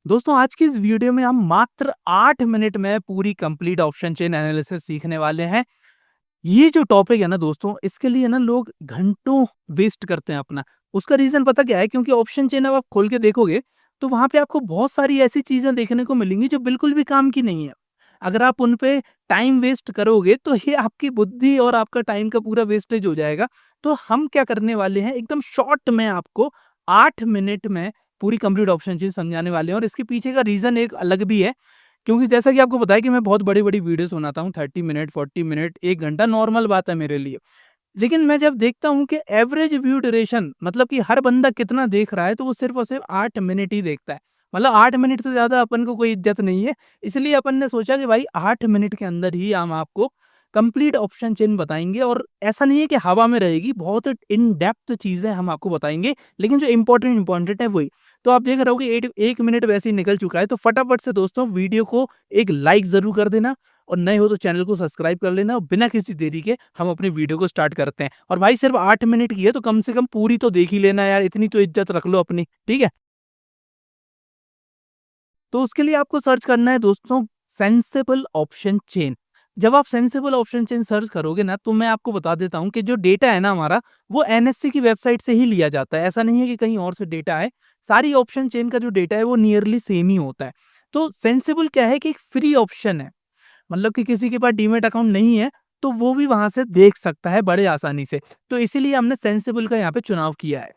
दोस्तों आज की इस वीडियो में हम मात्र 8 मिनट में पूरी कंप्लीट ऑप्शन चेन एनालिसिस सीखने वाले हैं। ये जो टॉपिक है ना दोस्तों, इसके लिए ना लोग घंटों वेस्ट करते हैं अपना। उसका रीज़न पता क्या है? क्योंकि ऑप्शन चेन अब आप खोल के देखोगे, तो वहाँ पे आपको बहुत सारी ऐसी चीज़ें देखने को मिलेंगी जो बिल्कुल भी काम की नहीं है। अगर आप उन पे टाइम वेस्ट करोगे तो ये आपकी बुद्धि और आपका टाइम का पूरा वेस्टेज हो जाएगा। तो हम क्या करने वाले हैं, एकदम शॉर्ट में आपको 8 मिनट में पूरी कंप्लीट ऑप्शन चेन समझाने वाले हैं और इसके पीछे का रीज़न एक अलग भी है। क्योंकि जैसा कि आपको पता है कि मैं बहुत बड़ी-बड़ी वीडियोज़ बनाता हूँ, 30 मिनट, 40 मिनट, 1 घंटा नॉर्मल बात है मेरे लिए। लेकिन मैं जब देखता हूँ कि एवरेज व्यू ड्यूरेशन मतलब कि हर बंदा कितना देख रहा है, तो वो सिर्फ़ और सिर्फ़ 8 मिनट ही देखता है। मतलब 8 मिनट से ज़्यादा अपन को कोई इज़्ज़त नहीं है। इसलिए अपन ने सोचा कि भाई 8 मिनट के अंदर ही हम आपको कंप्लीट ऑप्शन चेन बताएँगे और ऐसा नहीं है कि हवा में रहेगी, बहुत इन डेप्थ चीज़ें हम आपको बताएँगे, लेकिन जो इम्पोर्टेंट इम्पोर्टेंट है वही। तो आप देख रहे हो कि 1 मिनट वैसे ही निकल चुका है, तो फटाफट से दोस्तों वीडियो को एक लाइक ज़रूर कर देना और नए हो तो चैनल को सब्सक्राइब कर लेना और बिना किसी देरी के हम अपनी वीडियो को स्टार्ट करते हैं। और भाई सिर्फ 8 मिनट की है तो कम से कम पूरी तो देख ही लेना यार, इतनी तो इज्जत रख लो अपनी, ठीक है? तो उसके लिए आपको सर्च करना है दोस्तों सेंसिबल ऑप्शन चेन। जब आप सेंसिबल ऑप्शन चेन सर्च करोगे ना, तो मैं आपको बता देता हूँ कि जो डेटा है ना हमारा, वो एनएससी की वेबसाइट से ही लिया जाता है। ऐसा नहीं है कि कहीं और से डेटा आए। सारी ऑप्शन चेन का जो डेटा है वो नियरली सेम ही होता है। तो सेंसिबल क्या है कि एक फ्री ऑप्शन है। मतलब कि किसी के पास डीमैट अकाउंट नहीं है, तो वो भी वहाँ से देख सकता है बड़े आसानी से। तो इसीलिए हमने सेंसिबल का यहाँ पे चुनाव किया है।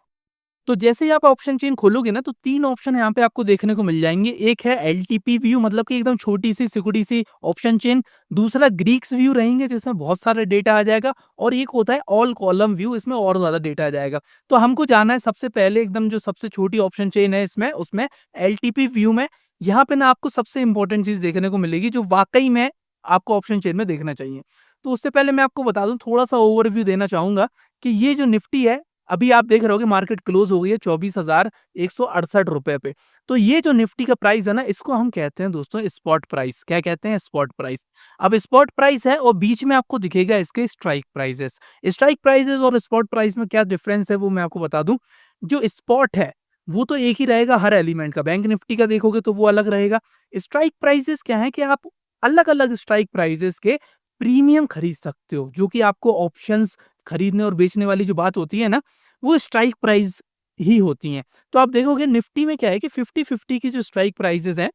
तो जैसे ही आप ऑप्शन चेन खोलोगे ना, तो 3 ऑप्शन यहाँ पे आपको देखने को मिल जाएँगे। एक है एलटीपी व्यू मतलब कि एकदम छोटी-सी सिकुड़ी-सी ऑप्शन चेन। दूसरा ग्रीक्स व्यू रहेंगे जिसमें बहुत सारा डेटा आ जाएगा और एक होता है ऑल कॉलम व्यू, इसमें और ज़्यादा डेटा आ जाएगा। तो हमको जाना है सबसे पहले एकदम जो सबसे छोटी ऑप्शन चेन है इसमें, उसमें एलटीपी व्यू में। यहाँ पे ना आपको सबसे इम्पोर्टेंट चीज़ देखने को मिलेगी जो वाक़ई में आपको ऑप्शन चेन में देखना चाहिए। तो उससे पहले मैं आपको बता दूँ, थोड़ा-सा ओवरव्यू देना चाहूँगा कि ये जो निफ्टी है, अभी आप देख रहे हो कि मार्केट क्लोज़ हो गई है 24,168 रुपए पे। तो ये जो निफ्टी का प्राइस है ना, इसको हम कहते हैं दोस्तों स्पॉट प्राइस। क्या कहते हैं? Spot price. अब स्पॉट प्राइस है और बीच में आपको दिखेगा इसके स्ट्राइक प्राइसेस। स्ट्राइक प्राइसेस और स्पॉट प्राइस में क्या डिफरेंस है वो मैं आपको बता दूँ। जो स्पॉट है, वो तो एक ही रहेगा हर एलिमेंट का। बैंक निफ्टी का देखोगे तो वो अलग रहेगा। स्ट्राइक प्राइसेस क्या है कि आप अलग-अलग स्ट्राइक प्राइसेस के प्रीमियम खरीद सकते हो, जो कि आपको ऑप्शंस खरीदने और बेचने वाली जो बात होती है ना, वो स्ट्राइक प्राइस ही होती हैं। तो आप देखोगे निफ्टी में क्या है कि 50-50 की जो स्ट्राइक प्राइसेस हैं,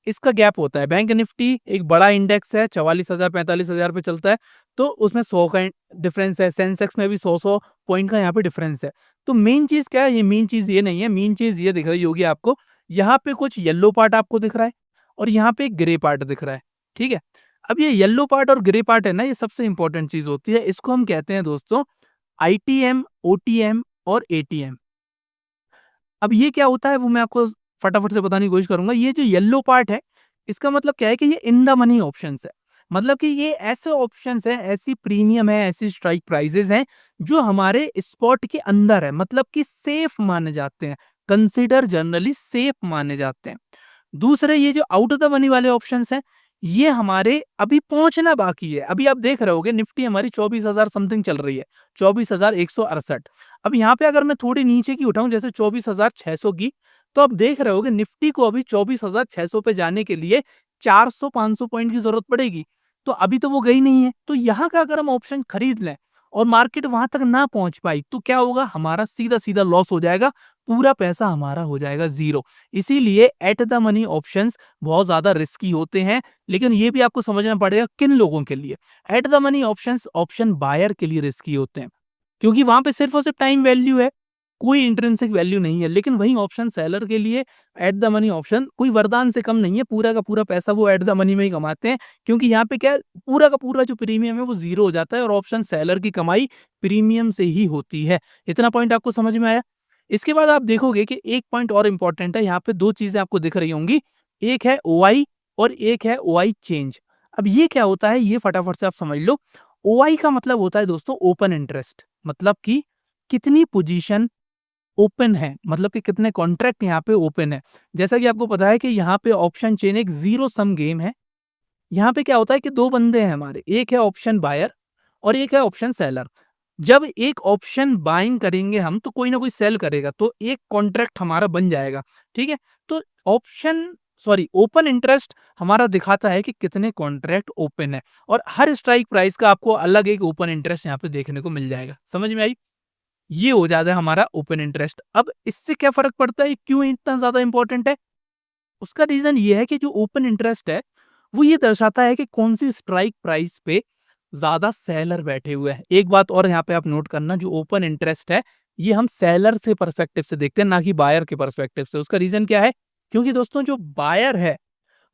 इसका गैप होता है। बैंक निफ्टी एक बड़ा इंडेक्स है, 44,000 45,000 पे चलता है, तो उसमें 100 का डिफरेंस है। सेंसेक्स में भी 100-100 पॉइंट का यहाँ पे डिफरेंस है। तो मेन चीज़ क्या है? ये मेन चीज़ ये नहीं है, मेन चीज़ ये दिख रही होगी आपको, यहाँ पे कुछ येलो पार्ट आपको दिख रहा है और यहाँ पे एक ग्रे पार्ट दिख रहा है, ठीक है? अब ये येलो पार्ट और ग्रे पार्ट है ना, ये सबसे इम्पोर्टेंट चीज़ होती है। इसको हम कहते हैं दोस्तों आईटीएम, ओटीएम और एटीएम। अब ये क्या होता है वो मैं आपको फटाफट से बताने की कोशिश करूँगा। ये जो येलो पार्ट है, इसका मतलब क्या है कि ये इन द मनी ऑप्शंस है। मतलब कि ये ऐसे ऑप्शंस हैं, ऐसी प्रीमियम है, ऐसी स्ट्राइक प्राइसेस हैं, जो हमारे स्पॉट के अंदर है, मतलब कि सेफ माने जाते हैं। कंसिडर जनरली सेफ माने जाते हैं। दूसरे ये जो आउट ऑफ द मनी वाले ऑप्शंस हैं, ये हमारे अभी पहुँचना बाकी है। अभी आप देख रहे होगे निफ्टी हमारी 24,000 समथिंग चल रही है, 24,168। अब यहाँ पे अगर मैं थोड़ी नीचे की उठाऊँ जैसे 24,600 की, तो आप देख रहे होगे निफ्टी को अभी 24,600 पे जाने के लिए 400-500 पॉइंट की ज़रूरत पड़ेगी। तो अभी तो वो गई नहीं है। तो यहाँ का अगर हम ऑप्शन खरीद लें और मार्केट वहाँ तक ना पहुँच पाई, तो क्या होगा? हमारा सीधा-सीधा लॉस हो जाएगा, पूरा पैसा हमारा हो जाएगा ज़ीरो। इसीलिए एट द मनी ऑप्शंस बहुत ज़्यादा रिस्की होते हैं, लेकिन ये भी आपको समझना पड़ेगा किन लोगों के लिए। At the money options option buyer के लिए रिस्की होते हैं, क्योंकि वहाँ पे सिर्फ़ और सिर्फ़ टाइम वैल्यू है, कोई इंट्रिंसिक वैल्यू नहीं है। लेकिन वहीं ऑप्शन सेलर के लिए एट द मनी ऑप्शन कोई वरदान से कम नहीं है, पूरा का पूरा पैसा वो एट द मनी में ही कमाते हैं, क्योंकि यहाँ पे क्या है, पूरा का पूरा जो प्रीमियम है वो ज़ीरो हो जाता है और ऑप्शन सेलर की कमाई प्रीमियम से ही होती है। इतना पॉइंट आपको समझ में आया? इसके बाद आप देखोगे कि एक पॉइंट और इम्पोर्टेंट है, यहाँ पे 2 चीज़ें आपको दिख रही होंगी, एक है ओआई और एक है ओआई चेंज। अब ये क्या होता है, ये फटाफट से आप समझ लो। ओआई का मतलब होता है दोस्तों ओपन इंटरेस्ट, मतलब कि कितनी पोजीशन ओपन है, मतलब कि कितने कॉन्ट्रैक्ट यहाँ पे ओपन है। जैसा कि आपको पता है कि यहाँ पे ऑप्शन चेन एक ज़ीरो सम गेम है। यहाँ पे क्या होता है कि 2 बंदे हैं हमारे, एक है ऑप्शन बायर और एक है ऑप्शन सेलर। जब एक ऑप्शन बाइंग करेंगे हम, तो कोई ना कोई सेल करेगा, तो एक कॉन्ट्रैक्ट हमारा बन जाएगा, ठीक है? तो ऑप्शन सॉरी ओपन इंटरेस्ट हमारा दिखाता है कि कितने कॉन्ट्रैक्ट ओपन है, और हर स्ट्राइक प्राइस का आपको अलग एक ओपन इंटरेस्ट यहाँ पे देखने को मिल जाएगा। समझ में आई? ये हो जाता है हमारा ओपन इंटरेस्ट। अब इससे क्या फ़र्क पड़ता है, क्यों इतना ज़्यादा इम्पोर्टेंट है? उसका रीज़न ये है कि जो ओपन इंटरेस्ट है, वो ये दर्शाता है कि कौन-सी स्ट्राइक प्राइस पे ज़्यादा सेलर बैठे हुए हैं। एक बात और यहाँ पे आप नोट करना, जो ओपन इंटरेस्ट है, ये हम सेलर से पर्सपेक्टिव से देखते हैं, ना कि बायर के पर्सपेक्टिव से। उसका रीज़न क्या है? क्योंकि दोस्तों जो बायर है,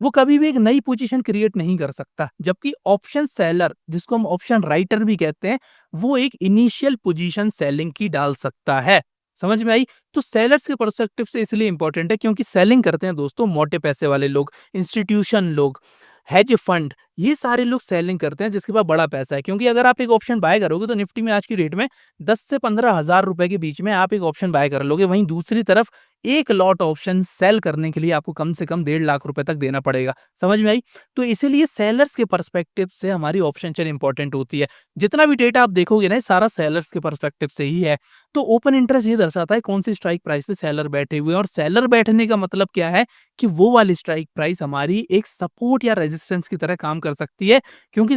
वो कभी भी एक नई पोजीशन क्रिएट नहीं कर सकता, जबकि ऑप्शन सेलर, जिसको हम ऑप्शन राइटर भी कहते हैं, वो एक इनिशियल पोजीशन सेलिंग की डाल सकता है। समझ में आई? तो सेलर्स के पर्सपेक्टिव से इसलिए इंपॉर्टेंट है क्योंकि सेलिंग करते हैं दोस्तों मोटे पैसे वाले लोग, इंस्टीट्यूशन लोग, हेज फंड, ये सारे लोग सेलिंग करते हैं जिसके पास बड़ा पैसा है। क्योंकि अगर आप एक ऑप्शन बाय करोगे तो निफ्टी में आज की डेट में 10 से 15,000 रुपए के बीच में आप एक ऑप्शन बाय कर लोगे। वहीं दूसरी तरफ एक लॉट ऑप्शन सेल करने के लिए आपको कम से कम 1.5 लाख रुपए तक देना पड़ेगा। समझ में आई? तो इसीलिए सेलर्स के पर्सपेक्टिव से हमारी ऑप्शन चेन इंपॉर्टेंट होती है। जितना भी डेटा आप देखोगे ना, ये सारा सेलर्स के पर्सपेक्टिव से ही है। तो ओपन इंटरेस्ट ये दर्शाता है कौन सी स्ट्राइक प्राइस पे सेलर बैठे हुए हैं, और सेलर बैठने का मतलब क्या है कि वो वाली स्ट्राइक प्राइस हमारी एक सपोर्ट या रेजिस्टेंस की तरह काम कर सकती है। क्योंकि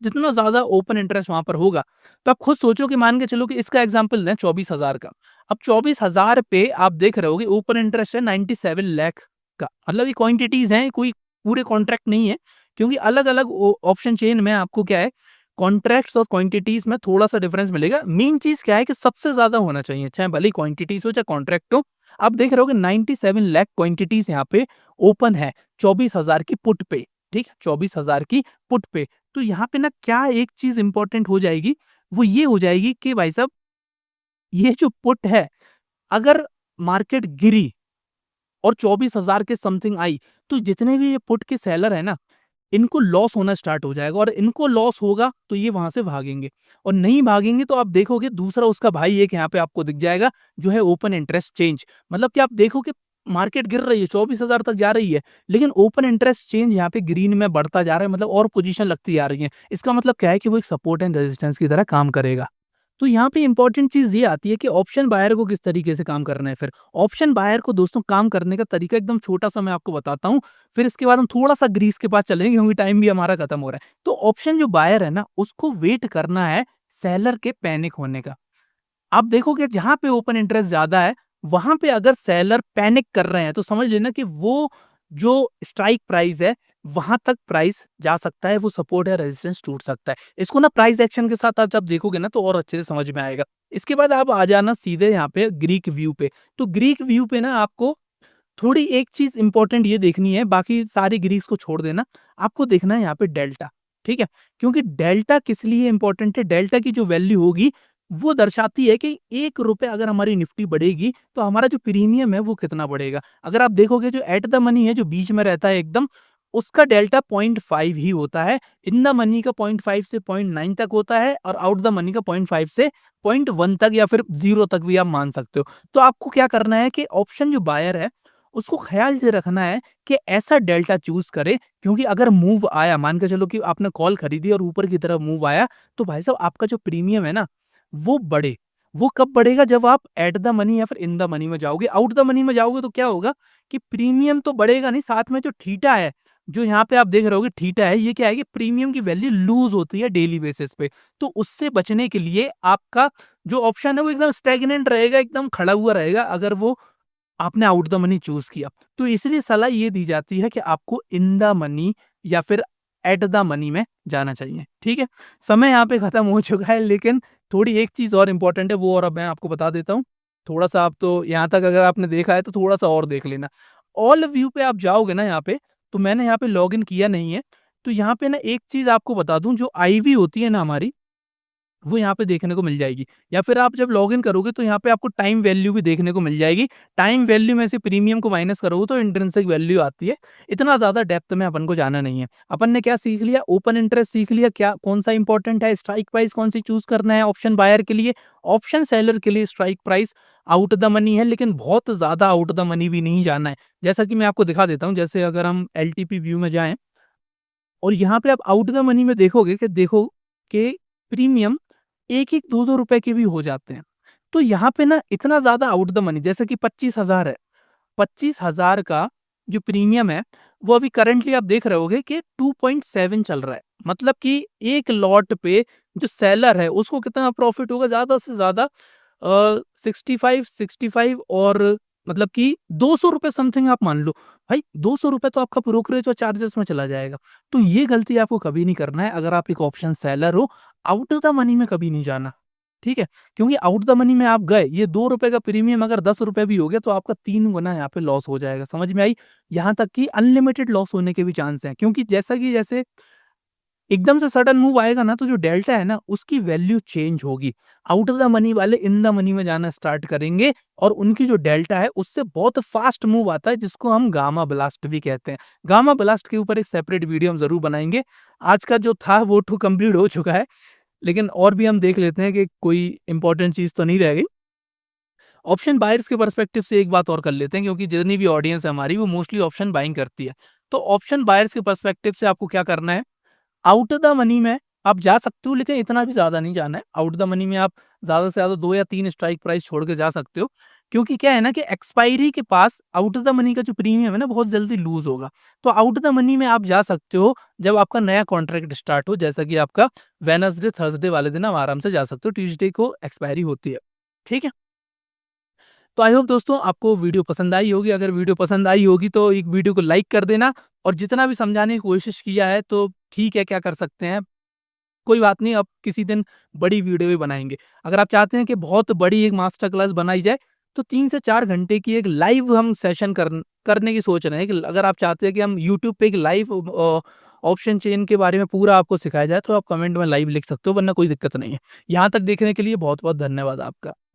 जितना ज्यादा ओपन इंटरेस्ट वहां पर होगा, तो आप खुद सोचो कि मान के चलो कि इसका एग्जांपल दें 24,000 का। अब 24,000 पे आप देख रहे होगे ओपन इंटरेस्ट है 97 लाख का, मतलब ये क्वांटिटीज हैं, कोई पूरे कॉन्ट्रैक्ट नहीं है। क्योंकि अलग अलग ऑप्शन चेन में आपको क्या है, कॉन्ट्रैक्ट्स और क्वांटिटीज में थोड़ा सा डिफरेंस मिलेगा। मेन चीज क्या है कि सबसे ज्यादा होना चाहिए, चाहे भले क्वांटिटीज हो चाहे कॉन्ट्रैक्ट हो। आप देख रहे हो कि 97 लाख क्वांटिटीज यहाँ पे ओपन है 24,000 की पुट पे। ठीक है, 24,000 की पुट पे। तो यहाँ पे ना क्या एक चीज इंपॉर्टेंट हो जाएगी, वो ये हो जाएगी कि भाई साहब, ये जो पुट है, अगर मार्केट गिरी और 24,000 के समथिंग आई, तो जितने भी ये पुट के सेलर है ना, इनको लॉस होना स्टार्ट हो जाएगा, और इनको लॉस होगा तो ये वहां से भागेंगे, और नहीं भागेंगे तो आप देखोगे दूसरा उसका भाई एक यहाँ पे आपको दिख जाएगा, जो है ओपन इंटरेस्ट चेंज। मतलब कि आप देखो कि मार्केट गिर रही है, 24,000 तक जा रही है, लेकिन ओपन इंटरेस्ट चेंज यहाँ पे ग्रीन में बढ़ता जा रहा है, मतलब और पोजीशन लगती जा रही है। इसका मतलब क्या है कि वो एक सपोर्ट एंड रेजिस्टेंस की तरह काम करेगा। तो यहाँ पे इंपॉर्टेंट चीज ये आती है कि ऑप्शन बायर को किस तरीके से काम करना है। फिर ऑप्शन बायर को दोस्तों काम करने का तरीका एकदम छोटा सा मैं आपको बताता हूँ। फिर इसके बाद हम थोड़ा सा ग्रीस के पास चलेंगे क्योंकि टाइम भी हमारा खत्म हो रहा है। तो ऑप्शन जो बायर है ना, उसको वेट करना है सेलर के पैनिक होने का। आप देखोगे जहां पे ओपन इंटरेस्ट ज्यादा है, वहां पे अगर सेलर पैनिक कर रहे हैं, तो समझ लेना कि वो जो स्ट्राइक प्राइस है, वहां तक प्राइस जा सकता है, वो सपोर्ट है, रेजिस्टेंस टूट सकता है। इसको ना प्राइस एक्शन के साथ आप जब देखोगे ना, तो और अच्छे से समझ में आएगा। इसके बाद आप आ जाना सीधे यहाँ पे ग्रीक व्यू पे। तो ग्रीक व्यू पे ना आपको थोड़ी एक चीज इंपॉर्टेंट ये देखनी है, बाकी सारी ग्रीक्स को छोड़ देना। आपको देखना है यहाँ पे डेल्टा। ठीक है, क्योंकि डेल्टा किस लिए इंपॉर्टेंट है, डेल्टा की जो वैल्यू होगी, वो दर्शाती है कि 1 रुपए अगर हमारी निफ्टी बढ़ेगी तो हमारा जो प्रीमियम है वो कितना बढ़ेगा। अगर आप देखोगे जो एट द मनी है, जो बीच में रहता है एकदम, उसका डेल्टा 0.5 ही होता है। इन द मनी का 0.5 से 0.9 तक होता है, और आउट द मनी का 0.5 से 0.1 तक, या फिर 0 तक भी आप मान सकते हो। तो आपको क्या करना है कि ऑप्शन जो बायर है, उसको ख्याल से रखना है कि ऐसा डेल्टा चूज करे। क्योंकि अगर मूव आया, मान के चलो कि आपने कॉल खरीदी और ऊपर की तरफ मूव आया, तो भाई साहब आपका जो प्रीमियम है ना, वो बढ़े। वो कब बढ़ेगा, जब आप एट द मनी या फिर इन द मनी में जाओगे। आउट द मनी में जाओगे तो क्या होगा कि प्रीमियम तो बढ़ेगा नहीं, साथ में जो थीटा है, जो यहाँ पे आप देख रहे होगे थीटा है, ये क्या है कि प्रीमियम की वैल्यू लूज होती है डेली बेसिस पे। तो उससे बचने के लिए आपका जो ऑप्शन है वो एकदम स्टेगनेंट रहेगा, एकदम खड़ा हुआ रहेगा, अगर वो आपने आउट द मनी चूज किया। तो इसलिए सलाह ये दी जाती है कि आपको इन द मनी या फिर एट द मनी में जाना चाहिए। ठीक है, समय यहाँ पे खत्म हो चुका है, लेकिन थोड़ी एक चीज और इंपॉर्टेंट है, वो और अब मैं आपको बता देता हूँ। थोड़ा सा आप तो यहाँ तक अगर आपने देखा है तो थोड़ा सा और देख लेना। ऑल व्यू पे आप जाओगे ना यहाँ पे, तो मैंने यहाँ पे लॉग इन किया नहीं है। तो यहाँ पे ना एक चीज आपको बता दूं, जो आईवी होती है ना हमारी, वो यहाँ पे देखने को मिल जाएगी। या फिर आप जब लॉगिन करोगे तो यहाँ पे आपको टाइम वैल्यू भी देखने को मिल जाएगी। टाइम वैल्यू में से प्रीमियम को माइनस करोगे तो इंट्रिंसिक वैल्यू आती है। इतना ज़्यादा डेप्थ में अपन को जाना नहीं है। अपन ने क्या सीख लिया, ओपन इंटरेस्ट सीख लिया, क्या कौन सा इंपॉर्टेंट है, स्ट्राइक प्राइस कौन सी चूज करना है ऑप्शन बायर के लिए। ऑप्शन सेलर के लिए strike price out the money है, लेकिन बहुत ज़्यादा आउट द मनी भी नहीं जाना है। जैसा कि मैं आपको दिखा देता हूँ, जैसे अगर हम एलटीपी व्यू में जाएं और यहाँ पे आप आउट द मनी में देखोगे कि देखो कि प्रीमियम 1-1, 2-2 रुपए के भी हो जाते हैं। तो यहाँ पे ना इतना ज़्यादा आउट द मनी, जैसे कि 25,000 है, 25,000 का जो प्रीमियम है, वो अभी करंटली आप देख रहे होगे कि 2.7 चल रहा है। मतलब कि एक लॉट पे जो सेलर है उसको कितना प्रॉफिट होगा, ज़्यादा से ज़्यादा 65 और मतलब कि ₹200 समथिंग आप मान लो। भाई ₹200 तो आपका ब्रोकरेज और चार्जेस में चला जाएगा। तो ये गलती आपको कभी नहीं करना है अगर आप एक ऑप्शन सेलर हो, आउट ऑफ द मनी में कभी नहीं जाना, ठीक है? क्योंकि आउट द मनी में आप गए, ये ₹2 का प्रीमियम अगर ₹10 भी हो गया तो आपका 3 गुना यहाँ पे लॉस हो जाएगा, समझ में आई? यहाँ तक कि अनलिमिटेड लॉस होने के भी चांस हैं, क्योंकि जैसा कि जैसे एकदम से सडन मूव आएगा ना, तो जो डेल्टा है ना, उसकी वैल्यू चेंज होगी। आउट ऑफ द मनी वाले इन द मनी में जाना स्टार्ट करेंगे और उनकी जो डेल्टा है, उससे बहुत फास्ट मूव आता है, जिसको हम गामा ब्लास्ट भी कहते हैं। गामा ब्लास्ट के ऊपर एक सेपरेट वीडियो हम ज़रूर बनाएँगे। आज का जो था वो तो कंप्लीट हो चुका है, लेकिन और भी हम देख लेते हैं कि कोई इम्पोर्टेंट चीज़ तो नहीं रह गई। ऑप्शन बायर्स के पर्सपेक्टिव से एक बात और कर लेते हैं, क्योंकि जितनी भी ऑडियंस है हमारी, वो मोस्टली ऑप्शन बाइंग करती है। तो ऑप्शन बायर्स के पर्सपेक्टिव से आपको क्या करना है, आउट ऑफ द मनी में आप जा सकते हो, लेकिन इतना भी ज़्यादा नहीं जाना है। आउट ऑफ द मनी में आप ज़्यादा से ज़्यादा 2 या 3 स्ट्राइक प्राइस छोड़ के जा सकते हो। क्योंकि क्या है ना कि एक्सपायरी के pass out of the money का जो प्रीमियम है ना, बहुत जल्दी लूज़ होगा। तो आउट ऑफ द मनी में आप जा सकते हो जब आपका नया कॉन्ट्रैक्ट स्टार्ट हो, जैसा कि आपका वेडनेसडे, थर्सडे वाले दिन आप आराम से जा सकते हो, ट्यूसडे को एक्सपायरी होती है। ठीक है? तो आई होप दोस्तों आपको वीडियो पसंद आई होगी। अगर वीडियो पसंद आई होगी तो एक वीडियो को लाइक कर देना, और जितना भी समझाने की कोशिश किया है तो ठीक है, क्या कर सकते हैं, कोई बात नहीं, अब किसी दिन बड़ी वीडियो भी बनाएँगे। अगर आप चाहते हैं कि बहुत बड़ी एक मास्टर क्लास बनाई जाए, तो 3 से 4 घंटे की एक लाइव हम सेशन करने की सोच रहे हैं कि अगर आप चाहते हैं कि हम यूट्यूब पे एक लाइव ऑप्शन चेन के बारे में पूरा आपको सिखाया जाए, तो आप कमेंट में लाइव लिख सकते हो, वरना कोई दिक्कत नहीं है। यहाँ तक देखने के लिए बहुत-बहुत धन्यवाद आपका।